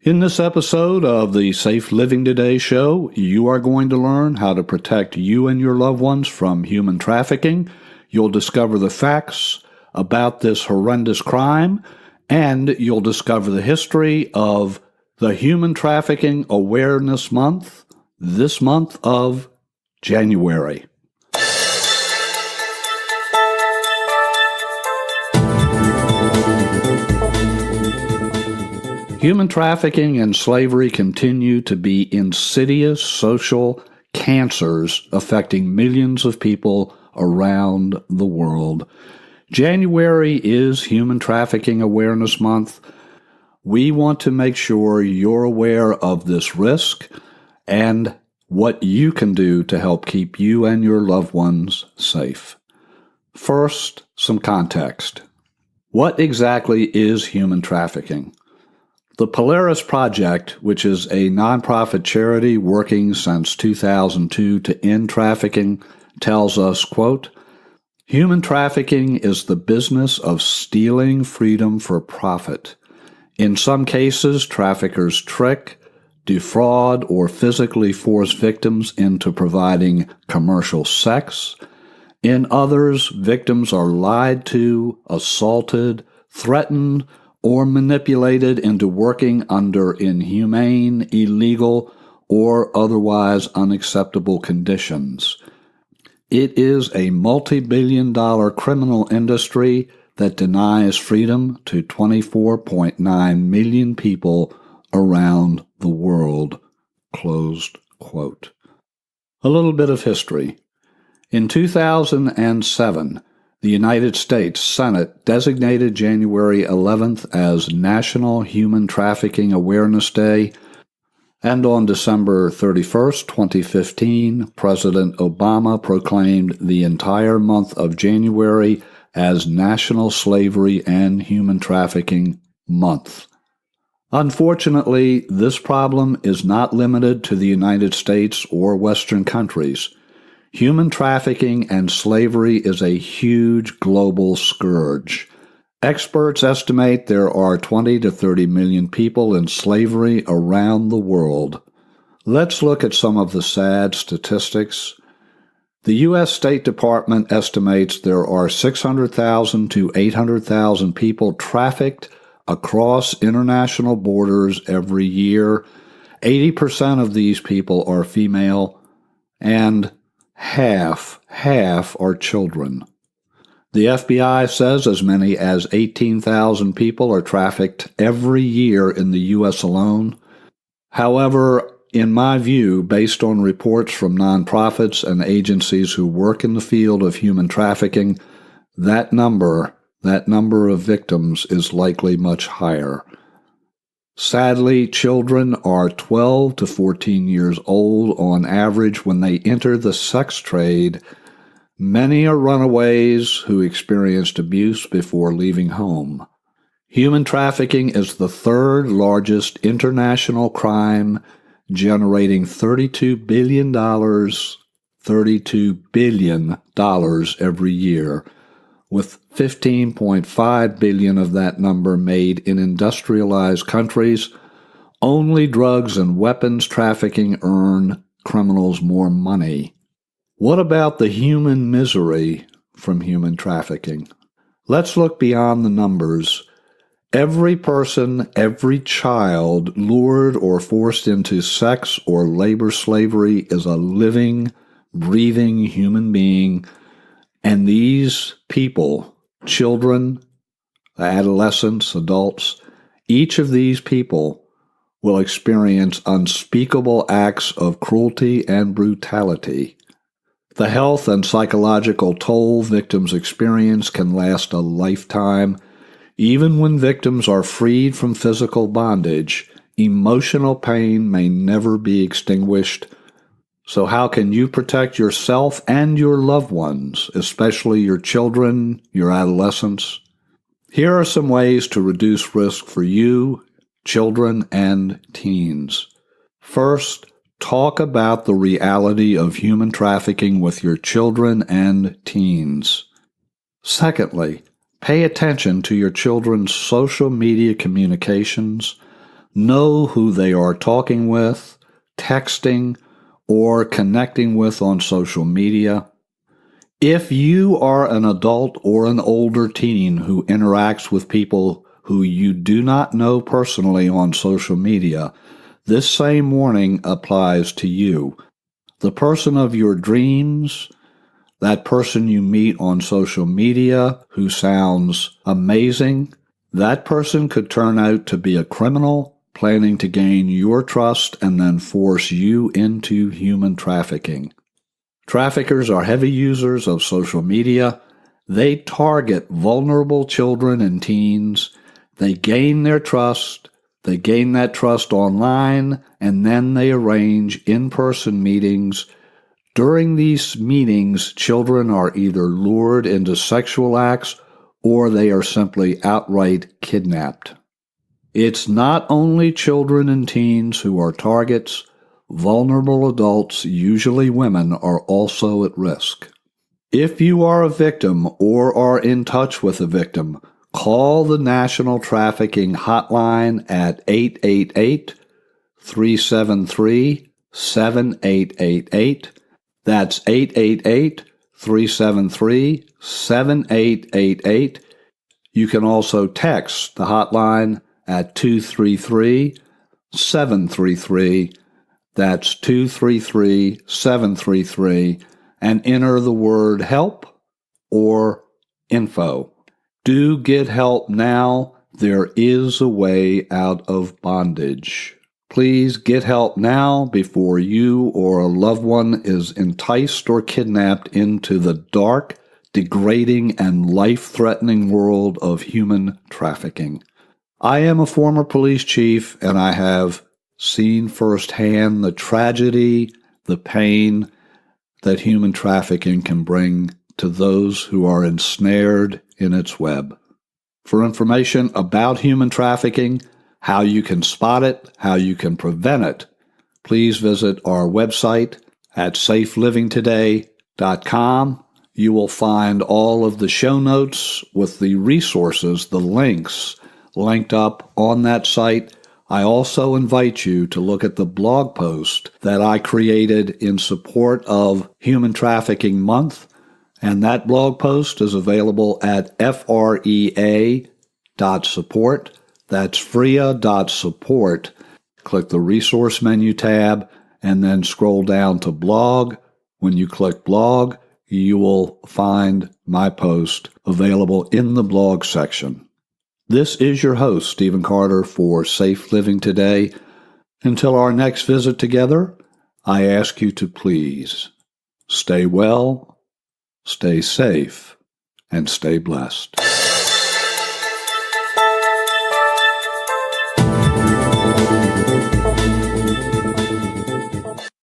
In this episode of the Safe Living Today show, you are going to learn how to protect you and your loved ones from human trafficking. You'll discover the facts about this horrendous crime, and you'll discover the history of the Human Trafficking Awareness Month, this month of January. Human trafficking and slavery continue to be insidious social cancers affecting millions of people around the world. January is Human Trafficking Awareness Month. We want to make sure you're aware of this risk and what you can do to help keep you and your loved ones safe. First, some context. What exactly is human trafficking? The Polaris Project, which is a nonprofit charity working since 2002 to end trafficking, tells us, quote, "Human trafficking is the business of stealing freedom for profit. In some cases, traffickers trick, defraud, or physically force victims into providing commercial sex. In others, victims are lied to, assaulted, threatened, or manipulated into working under inhumane, illegal, or otherwise unacceptable conditions. It is a multi-billion-dollar criminal industry that denies freedom to 24.9 million people around the world." Closed quote. A little bit of history. In 2007, the United States Senate designated January 11th as National Human Trafficking Awareness Day, and on December 31st, 2015, President Obama proclaimed the entire month of January as National Slavery and Human Trafficking Month. Unfortunately, this problem is not limited to the United States or Western countries. Human trafficking and slavery is a huge global scourge. Experts estimate there are 20 to 30 million people in slavery around the world. Let's look at some of the sad statistics. The U.S. State Department estimates there are 600,000 to 800,000 people trafficked across international borders every year. 80% of these people are female, and half are children. The FBI says as many as 18,000 people are trafficked every year in the U.S. alone. However, in my view, based on reports from nonprofits and agencies who work in the field of human trafficking, that number of victims is likely much higher. Sadly, children are 12 to 14 years old on average when they enter the sex trade. Many are runaways who experienced abuse before leaving home. Human trafficking is the third largest international crime, generating $32 billion every year, with 15.5 billion of that number made in industrialized countries. Only drugs and weapons trafficking earn criminals more money. What about the human misery from human trafficking? Let's look beyond the numbers. Every person, every child lured or forced into sex or labor slavery is a living, breathing human being. And these people, children, adolescents, adults, each of these people will experience unspeakable acts of cruelty and brutality. The health and psychological toll victims experience can last a lifetime. Even when victims are freed from physical bondage, emotional pain may never be extinguished. So how can you protect yourself and your loved ones, especially your children, your adolescents? Here are some ways to reduce risk for you, children, and teens. First, talk about the reality of human trafficking with your children and teens. Secondly, pay attention to your children's social media communications. know who they are talking with, texting, or connecting with on social media. If you are an adult or an older teen who interacts with people who you do not know personally on social media, this same warning applies to you. The person of your dreams, that person you meet on social media who sounds amazing, that person could turn out to be a criminal planning to gain your trust and then force you into human trafficking. Traffickers are heavy users of social media. They target vulnerable children and teens. They gain their trust. They gain that trust online, and then they arrange in-person meetings. During these meetings, children are either lured into sexual acts or they are simply outright kidnapped. It's not only children and teens who are targets. Vulnerable adults, usually women, are also at risk. If you are a victim or are in touch with a victim, call the National Trafficking Hotline at 888-373-7888. That's 888-373-7888. You can also text the hotline at 233-733. That's 233-733, and enter the word help or info. Do get help now. There is a way out of bondage. Please get help now before you or a loved one is enticed or kidnapped into the dark, degrading, and life-threatening world of human trafficking. I am a former police chief, and I have seen firsthand the tragedy, the pain that human trafficking can bring to those who are ensnared in its web. For information about human trafficking, how you can spot it, how you can prevent it, please visit our website at safelivingtoday.com. You will find all of the show notes with the resources, the links, linked up on that site. I also invite you to look at the blog post that I created in support of Human Trafficking Month, and that blog post is available at frea.support. That's frea.support. Click the resource menu tab and then scroll down to blog. When you click blog, you will find my post available in the blog section. This is your host, Stephen Carter, for Safe Living Today. Until our next visit together, I ask you to please stay well, stay safe, and stay blessed.